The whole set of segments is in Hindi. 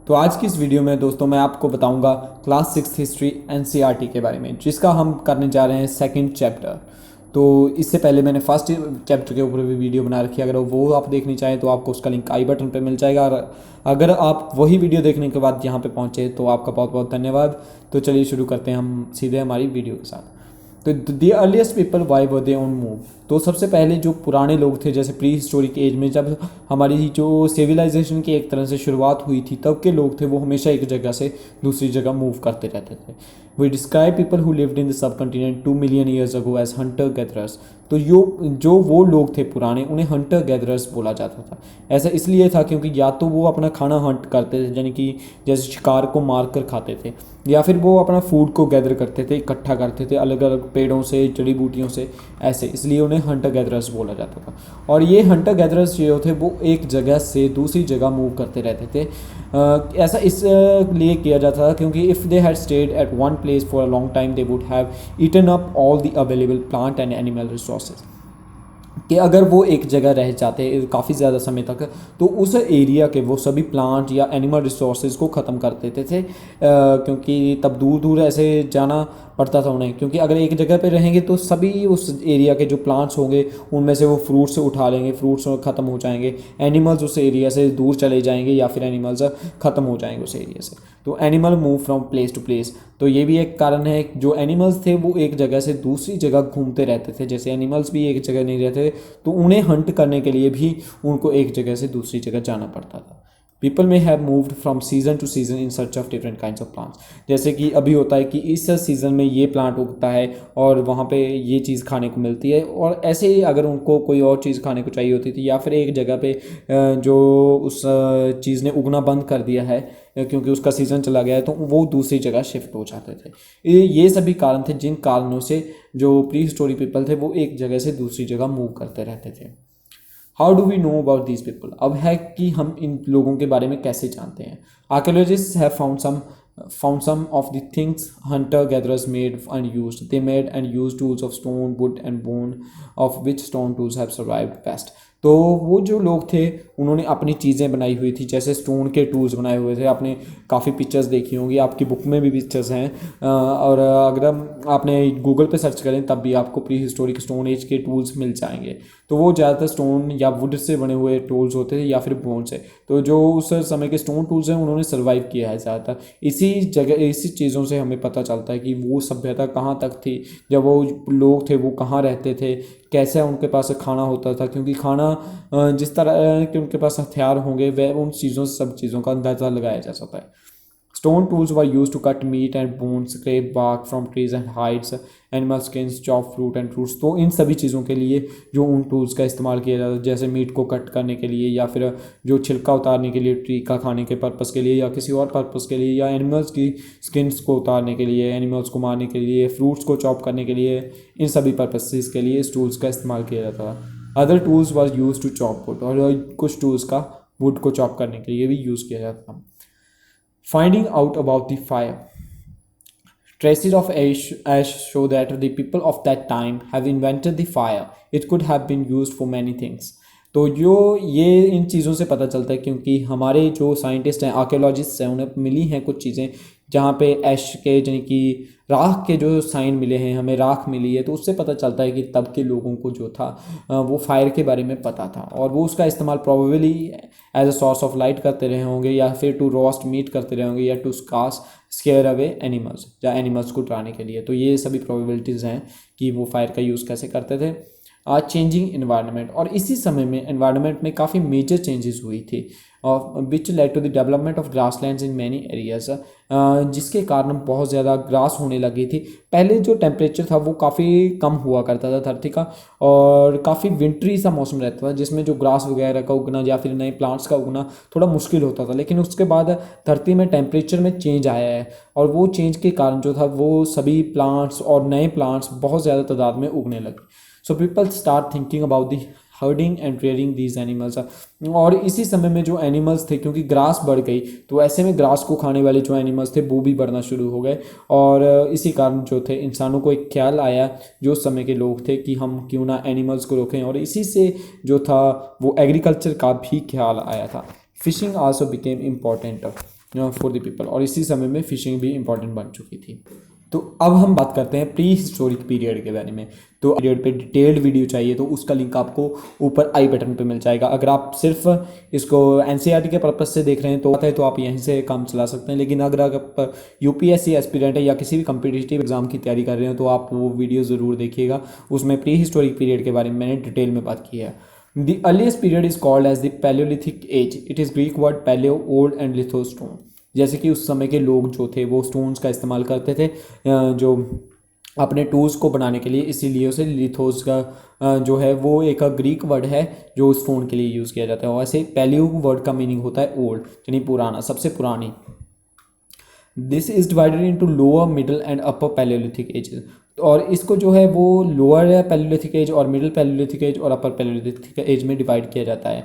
तो आज की इस वीडियो में दोस्तों मैं आपको बताऊंगा क्लास 6 हिस्ट्री एनसीईआरटी के बारे में, जिसका हम करने जा रहे हैं सेकंड चैप्टर। तो इससे पहले मैंने फर्स्ट चैप्टर के ऊपर भी वीडियो बना रखी है, अगर वो आप देखनी चाहें तो आपको उसका लिंक आई बटन पे मिल जाएगा। और अगर आप वही वीडियो देखने के बाद यहाँ पे पहुँचे तो आपका बहुत बहुत धन्यवाद। तो चलिए शुरू करते हैं हम सीधे हमारी वीडियो के साथ। तो the earliest people why were they on move. तो सबसे पहले जो पुराने लोग थे, जैसे प्री हिस्टोरिक एज में जब हमारी जो सिविलाइजेशन की एक तरह से शुरुआत हुई थी, तब के लोग थे वो हमेशा एक जगह से दूसरी जगह मूव करते रहते थे। We describe people who lived in the subcontinent 2 million years ago as hunter gatherers. तो जो वो लोग थे पुराने, उन्हें हंटर गैदरर्स बोला जाता था। ऐसा इसलिए था क्योंकि या तो वो अपना खाना हंट करते थे, यानी कि जैसे शिकार को मार कर खाते थे, या फिर वो अपना फूड को गैदर करते थे, इकट्ठा करते थे अलग अलग पेड़ों से, जड़ी बूटियों से, ऐसे, इसलिए उन्हें हंटर गैदरर्स बोला जाता था। और ये हंटर गैदरर्स जो थे वो एक जगह से दूसरी जगह मूव करते रहते थे। ऐसा इसलिए किया जाता था क्योंकि if they had stayed at one place for a long time they would have eaten up all the available plant and animal resources. कि अगर वो एक जगह रह जाते काफ़ी ज़्यादा समय तक, तो उस एरिया के वो सभी प्लांट या एनिमल रिसोर्सेज को ख़त्म कर देते थे। क्योंकि तब दूर दूर ऐसे जाना पड़ता था उन्हें, क्योंकि अगर एक जगह पे रहेंगे तो सभी उस एरिया के जो प्लांट्स होंगे उनमें से वो फ्रूट्स उठा लेंगे, फ्रूट्स ख़त्म हो जाएंगे, एनिमल्स उस एरिया से दूर चले जाएंगे या फिर एनिमल्स ख़त्म हो जाएंगे उस एरिया से। तो animal move from place to place. तो ये भी एक कारण है, जो एनिमल्स थे वो एक जगह से दूसरी जगह घूमते रहते थे। जैसे एनिमल्स भी एक जगह नहीं रहते, तो उन्हें हंट करने के लिए भी उनको एक जगह से दूसरी जगह जाना पड़ता था। पीपल में have moved from season two season in search of different kinds of plants. जैसे कि अभी होता है कि इस सीज़न में ये प्लांट उगता है और वहाँ पे ये चीज़ खाने को मिलती है, और ऐसे ही अगर उनको कोई और चीज़ खाने को चाहिए होती थी, या फिर एक जगह पे जो उस चीज़ ने उगना बंद कर दिया है क्योंकि उसका सीज़न चला गया है, तो वो दूसरी जगह शिफ्ट हो जाते थे। ये सभी कारण थे जिन कारणों से जो प्री हिस्टोरिक पीपल थे वो एक जगह से दूसरी जगह मूव करते रहते थे। How do we know about these people. अब है कि हम इन लोगों के बारे में कैसे जानते हैं। Archaeologist have found some of the things hunter gatherers made and used. They made and used tools of stone, wood and bone, of which stone tools have survived best. तो वो जो लोग थे उन्होंने अपनी चीज़ें बनाई हुई थी, जैसे स्टोन के टूल्स बनाए हुए थे। आपने काफ़ी पिक्चर्स देखी होंगी, आपकी बुक में भी पिक्चर्स हैं। और अगर आपने गूगल पे सर्च करें तब भी आपको प्री हिस्टोरिक स्टोन एज के टूल्स मिल जाएंगे। तो वो ज़्यादातर स्टोन या वुड से बने हुए टूल्स होते थे या फिर बोन से। तो जो उस समय के स्टोन टूल्स हैं उन्होंने सर्वाइव किया है ज़्यादातर। इसी चीज़ों से हमें पता चलता है कि वो सभ्यता कहाँ तक थी, जब वो लोग थे वो कहाँ रहते थे, कैसे उनके पास खाना होता था। क्योंकि खाना जिस तरह के उनके पास हथियार होंगे वह उन चीज़ों से सब चीज़ों का अंदाज़ा लगाया जा सकता है। Stone tools were used to cut meat and bones, scrape bark from trees and hides, animal skins, chop fruit and fruits। तो इन सभी चीज़ों के लिए जो उन टूल्स का इस्तेमाल किया जाता है, जैसे मीट को कट करने के लिए, या फिर जो छिलका उतारने के लिए ट्री का खाने के पर्पज़ के लिए, या किसी और पर्पज़ के लिए, या एनिमल्स की स्किन्स को उतारने के लिए, एनिमल्स को मारने के लिए, फ्रूट्स को चॉप करने के लिए, इन सभी पर्पसेस के लिए इस टूल्स का इस्तेमाल किया जाता था। Other tools were use to chop wood, और कुछ टूल्स का वुड को चॉप करने के लिए भी यूज़ किया जाता था। Finding out about the fire. Traces of ash show that the people of that time have invented the fire. It could have been used for many things. तो जो ये इन चीज़ों से पता चलता है क्योंकि हमारे जो साइंटिस्ट हैं, आर्कियोलॉजिस्ट हैं, उन्हें मिली हैं कुछ चीज़ें जहाँ पे ऐश के, यानी कि राख के जो साइन मिले हैं, हमें राख मिली है, तो उससे पता चलता है कि तब के लोगों को जो था वो फायर के बारे में पता था, और वो उसका इस्तेमाल probably as a source of light करते रहे होंगे, या फिर टू रोस्ट मीट करते रहे होंगे, या टू स्केयर अवे एनिमल्स, या एनिमल्स को डराने के लिए। तो ये सभी प्रोबेबिलिटीज़ हैं कि वो फायर का यूज़ कैसे करते थे। चेंजिंग इन्वायरमेंट, और इसी समय में इन्वायरमेंट में काफ़ी मेजर चेंजेस हुई थी, which led to the development of grasslands in many areas. जिसके कारण बहुत ज़्यादा ग्रास होने लगी थी। पहले जो टेम्परेचर था वो काफ़ी कम हुआ करता था धरती का, और काफ़ी विंटरी सा मौसम रहता था, जिसमें जो ग्रास वगैरह का उगना या फिर नए प्लांट्स का उगना थोड़ा मुश्किल होता था। लेकिन उसके बाद धरती में टेम्परेचर में चेंज आया है, और वो चेंज के कारण जो था वो सभी प्लांट्स और नए प्लांट्स बहुत ज़्यादा तादाद में उगने लगे। So people start thinking about the herding and rearing these animals. और इसी समय में जो एनिमल्स थे, क्योंकि ग्रास बढ़ गई, तो ऐसे में ग्रास को खाने वाले जो एनिमल्स थे वो भी बढ़ना शुरू हो गए, और इसी कारण जो थे इंसानों को एक ख्याल आया, जो उस समय के लोग थे, कि हम क्यों ना एनिमल्स को रोकें, और इसी से जो था वो एग्रीकल्चर का भी ख्याल आया था। Fishing also became important. For the people, और इसी समय में फिशिंग भी इम्पॉर्टेंट बन चुकी थी। तो अब हम बात करते हैं प्री हिस्टोरिक पीरियड के बारे में। तो पीरियड पे डिटेल्ड वीडियो चाहिए तो उसका लिंक आपको ऊपर आई बटन पे मिल जाएगा। अगर आप सिर्फ इसको एनसीईआरटी के पर्पज से देख रहे हैं तो आप यहीं से काम चला सकते हैं, लेकिन अगर आप यूपीएससी एस्पिरेंट है या किसी भी कम्पिटिटिव एग्जाम की तैयारी कर रहे हैं तो आप वो वीडियो ज़रूर देखिएगा। उसमें प्री हिस्टोरिक पीरियड के बारे में मैंने डिटेल में बात की है। The earliest period is called as the palaeolithic age. It is Greek word palaeo, old and lithos stone. जैसे कि उस समय के लोग जो थे वो स्टोन्स का इस्तेमाल करते थे जो अपने टूल्स को बनाने के लिए, इसीलिए उसे लिथोस का जो है वो एक ग्रीक वर्ड है जो स्टोन के लिए यूज़ किया जाता है। और ऐसे पैलियो वर्ड का मीनिंग होता है ओल्ड, यानी पुराना, सबसे पुरानी। This is divided into lower, middle and upper palaeolithic ages. और इसको जो है वो लोअर पैलियोलिथिक एज और मिडिल पैलियोलिथिक एज और अपर पैलियोलिथिक एज में डिवाइड किया जाता है।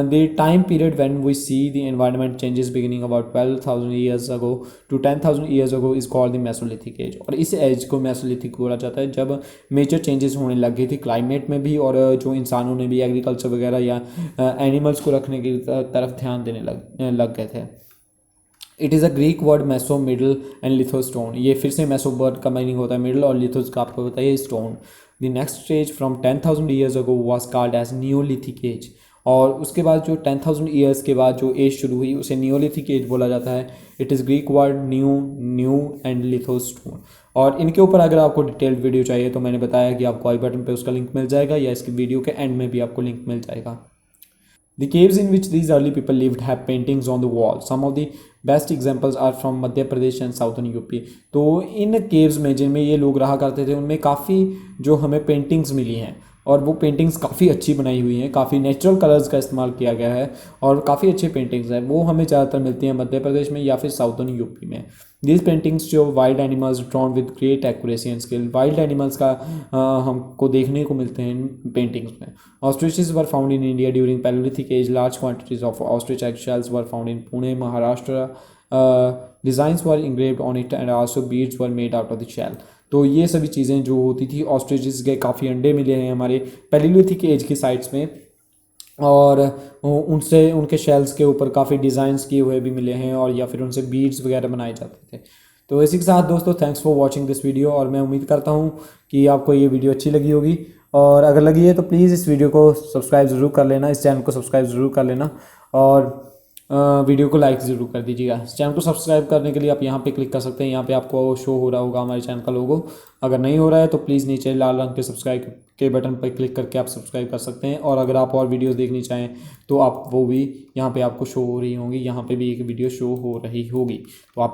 The time period when we see the environment changes beginning about 12,000 years ago to 10,000 years ago is called the mesolithic age. और इस एज को मेसोलिथिक बोला जाता है जब मेजर चेंजेस होने लग गई थी क्लाइमेट में भी, और जो इंसानों ने भी एग्रीकल्चर वगैरह या एनिमल्स को रखने की तरफ ध्यान देने लग गए थे। It is a Greek word meso, middle and lithos stone. ये फिर से मेसो वर्ड का मीनिंग होता है मिडल, और लिथोस का आपको बताइए stone. The next stage from 10,000 years ago was called age neolithic age. और उसके बाद जो 10,000 ईयर्स के बाद जो एज शुरू हुई उसे नियोलिथिक एज बोला जाता है। It is Greek word new and lithos stone. और इनके ऊपर अगर आपको डिटेल्ड वीडियो चाहिए तो मैंने बताया कि आपको आई बटन पे उसका लिंक मिल जाएगा, या इसकी वीडियो के एंड में भी आपको लिंक मिल जाएगा। The caves in which these early people lived have paintings on the wall. Some of the best examples are from Madhya Pradesh and southern UP. तो इन केव्स में जिनमें ये लोग रहा करते थे उनमें काफ़ी जो हमें पेंटिंग्स मिली हैं, और वो पेंटिंग्स काफ़ी अच्छी बनाई हुई हैं, काफ़ी नेचुरल कलर्स का इस्तेमाल किया गया है और काफ़ी अच्छी पेंटिंग्स हैं। वो हमें ज़्यादातर मिलती हैं मध्य प्रदेश में या फिर साउथर्न यूपी में। दीज पेंटिंग्स जो wild animals drawn with great accuracy and skill. Wild animals का हमको देखने को मिलते हैं पेंटिंग्स में। Ostriches were found in India during palaeolithic age. Large quantities of ostrich egg shells were found in Pune, Maharashtra. Designs were engraved on it and also beads were made out of the shell. तो ये सभी चीज़ें जो होती थी, ऑस्ट्रिचेस के काफ़ी अंडे मिले हैं हमारे पैलियोलिथिक एज की साइट्स में, और उनसे उनके शेल्स के ऊपर काफ़ी डिज़ाइंस किए हुए भी मिले हैं, और या फिर उनसे बीड्स वगैरह बनाए जाते थे। तो इसी के साथ दोस्तों thanks for watching this video, और मैं उम्मीद करता हूँ कि आपको ये वीडियो अच्छी लगी होगी, और अगर लगी है तो प्लीज़ इस वीडियो को सब्सक्राइब ज़रूर कर लेना, इस चैनल को सब्सक्राइब ज़रूर कर लेना, और वीडियो को लाइक ज़रूर कर दीजिएगा। चैनल को सब्सक्राइब करने के लिए आप यहाँ पे क्लिक कर सकते हैं, यहाँ पे आपको शो हो रहा होगा हमारे चैनल का लोगो। अगर नहीं हो रहा है तो प्लीज़ नीचे लाल रंग के सब्सक्राइब के बटन पर क्लिक करके आप सब्सक्राइब कर सकते हैं, और अगर आप और वीडियोस देखनी चाहें तो आप वो भी यहाँ पे आपको शो हो रही होंगी, यहाँ पे भी एक वीडियो शो हो रही होगी, तो आप